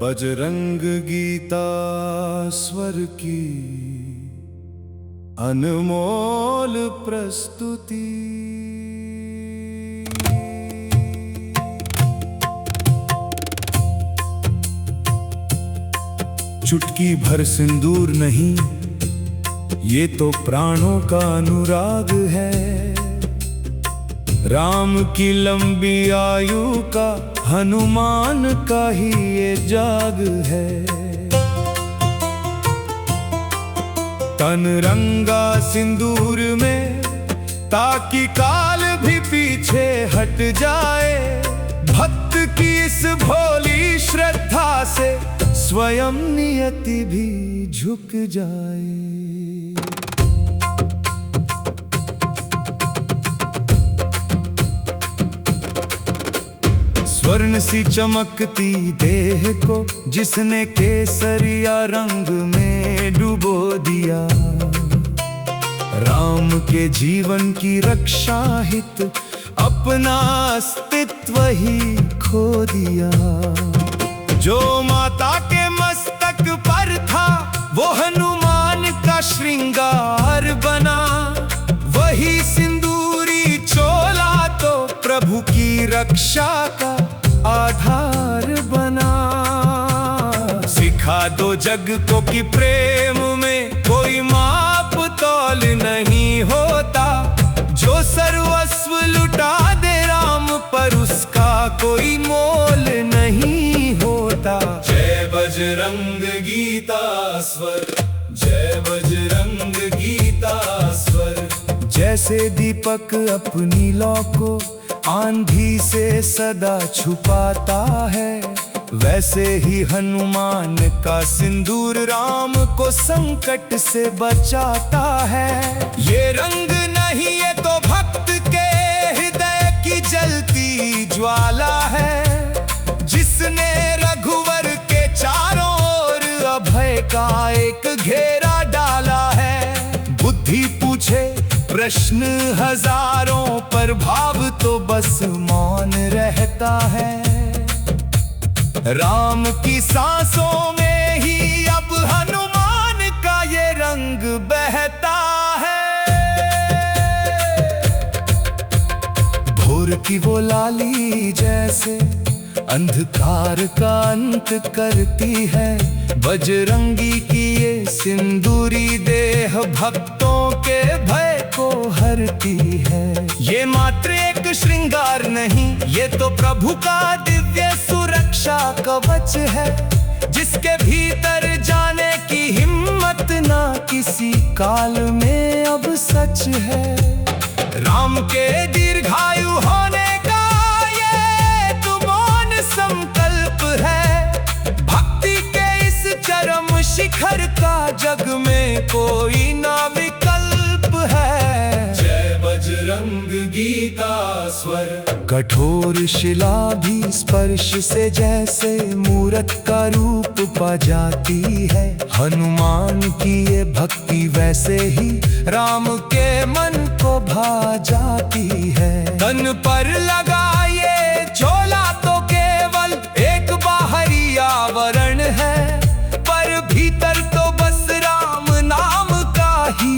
बजरंग गीता स्वर की अनमोल प्रस्तुति। चुटकी भर सिंदूर नहीं, ये तो प्राणों का अनुराग है। राम की लंबी आयु का, हनुमान का ही ये जाग है। तन रंगा सिंदूर में, ताकि काल भी पीछे हट जाए। भक्त की इस भोली श्रद्धा से स्वयं नियति भी झुक जाए। स्वर्ण सी चमकती देह को जिसने केसरिया रंग में डुबो दिया। राम के जीवन की रक्षा हित अपना अस्तित्व ही खो दिया। जो माता के मस्तक पर था, वो हनुमान का श्रृंगार बना। वही सिंदूरी चोला तो प्रभु की रक्षा का आधार बना। सिखा दो जग को कि प्रेम में कोई माप तौल नहीं होता। जो सर्वस्व लुटा दे राम पर, उसका कोई मोल नहीं होता। जय बजरंग गीता स्वर, जय बजरंग गीता स्वर। जैसे दीपक अपनी लौ को आंधी से सदा छुपाता है, वैसे ही हनुमान का सिंदूर राम को संकट से बचाता है। ये रंग नहीं, ये तो भक्त के हृदय की जलती ज्वाला है। जिसने रघुवर के चारों ओर अभय का एक घेरा डाला है। बुद्धि पूछे प्रश्न हजारों, पर भाव तो बस मौन रहता है। राम की सांसों में ही अब हनुमान का ये रंग बहता है। भोर की वो लाली जैसे अंधकार का अंत करती है। बजरंगी की ये सिंदूरी देह भक्तों के भय को हरती है। ये मात्र एक श्रृंगार नहीं, ये तो प्रभु का दिव्य सुरक्षा कवच है। जिसके भीतर जाने की हिम्मत ना किसी काल में अब सच है। राम के दीर्घायु होने का ये तो मौन संकल्प है। भक्ति के इस चरम शिखर का जग में कोई ना विकल्प है। जय बजरंग गीता स्वर। कठोर शिला भी स्पर्श से जैसे मूरत का रूप पा जाती है। हनुमान की ये भक्ति वैसे ही राम के मन को भा जाती है। तन पर लगा ये चोला तो केवल एक बाहरी आवरण है, पर भीतर तो बस राम नाम का ही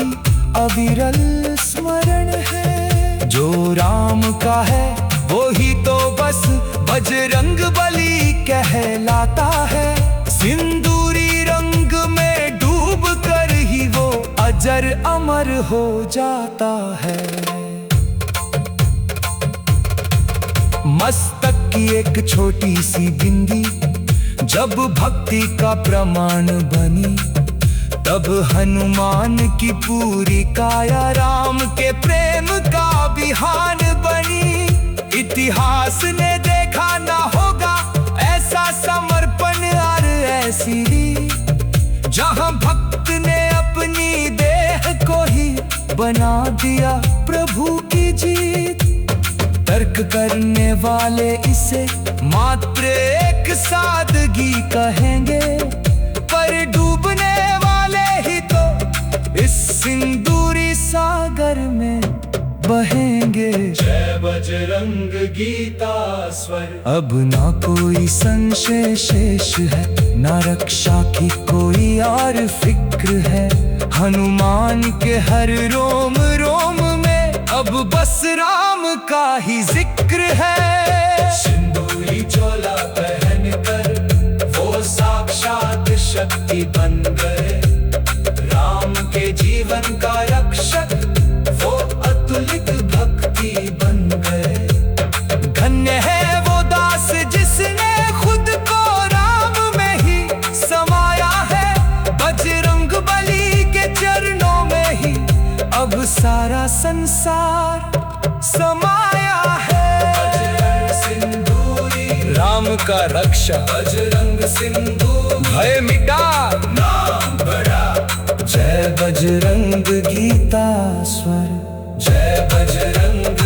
अविरल स्मरण है। जो राम का है वो ही तो बस बजरंग बली कहलाता है। सिंदूरी रंग में डूब कर ही वो अजर अमर हो जाता है। मस्तक की एक छोटी सी बिंदी जब भक्ति का प्रमाण बनी, तब हनुमान की पूरी काया राम के प्रेम का विहान बनी। इतिहास ने देखा ना होगा ऐसा समर्पण और ऐसी, जहां भक्त ने अपनी देह को ही बना दिया प्रभु की जीत। तर्क करने वाले इसे मात्र एक सादगी कहेंगे, पर डूबने वाले ही तो इस बहेंगे। जय बजरंग गीता स्वर। अब ना कोई संशय शेष है, ना रक्षा की कोई और फिक्र है। हनुमान के हर रोम रोम में अब बस राम का ही जिक्र है। सिंदूरी चोला पहन कर वो साक्षात शक्ति बन गए। राम के जीवन का रक्षक वो अतुलित भक्ति बन गए। धन्य है वो दास जिसने खुद को राम में ही समाया है। बजरंग बली के चरणों में ही अब सारा संसार समाया है। बजरंग सिंदूरी राम का रक्षा। बजरंग सिंदूर भय मिटा नाम बड़ा। जय बजरंग गीता स्वर। जय बजरंग